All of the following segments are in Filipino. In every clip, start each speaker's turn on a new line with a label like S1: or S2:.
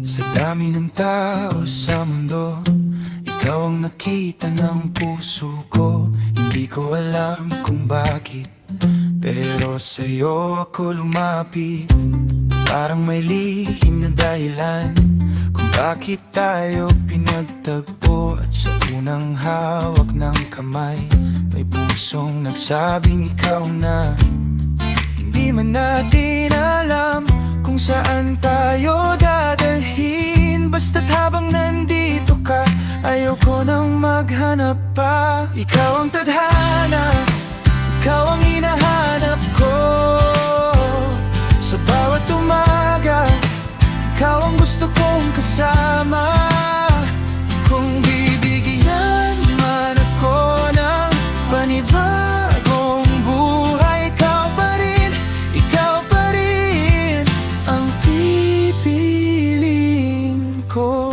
S1: Sa dami ng tao sa mundo, ikaw ang nakita ng puso ko. Hindi ko alam kung bakit, pero sa'yo ako lumapit. Parang may lihim na dahilan kung bakit tayo pinagtagpo. At sa unang hawak ng kamay, may pusong nagsabing ikaw na. Hindi man natin alam kung saan tayo dadalhin, basta't habang nandito ka, ayoko nang maghanap pa. Ikaw ang tadhana, ikaw ang hinahanap ko. Sa bawat umaga, ikaw ang gusto kong kasama. Kung bibigyan man ako ng panibagong buhay, ikaw pa rin ang pipiliin ko.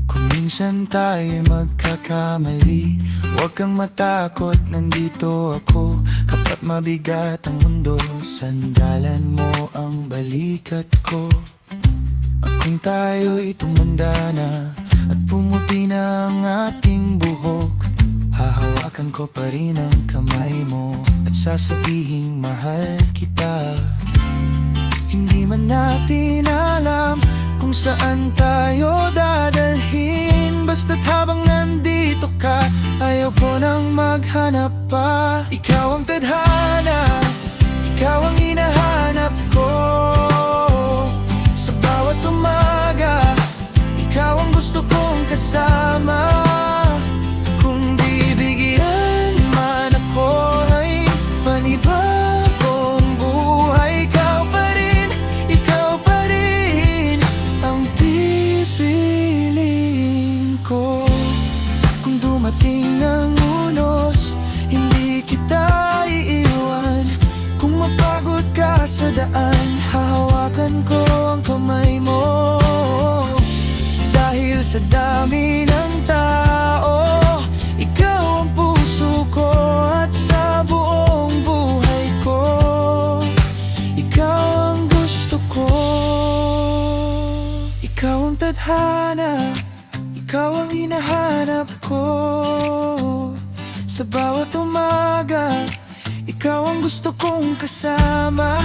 S1: Kung minsan tayo'y magkakamali, huwag kang matakot, nandito ako. Kapag mabigat ang mundo, sandalan mo ang balikat ko. At kung tayo'y tumanda na at pumuti na ang ating buhok, hahawakan ko pa rin ang kamay mo at sasabihing mahal kita. Hindi man natin alam kung saan tayo dadalhin, basta't habang nandito ka, ayoko nang maghanap pa. Ikaw ang tadhana, ikaw ang hinahanap ko. Sa bawat umaga, ikaw ang gusto kong kasama. Kung bibigyan man ako ay panibagong buhay, ikaw pa rin ang pipiliin ko. Kung dumating ang unos, hindi kita iiwan. Kung mapagod ka sa daan, hahawakan ko ang kamay mo. Dahil sa dami ng tao, ikaw ang puso ko. At sa buong buhay ko, ikaw ang gusto ko. Ikaw ang tadhana, ikaw ang hinahanap ko. Sa bawat umaga, ikaw ang gusto kong kasama.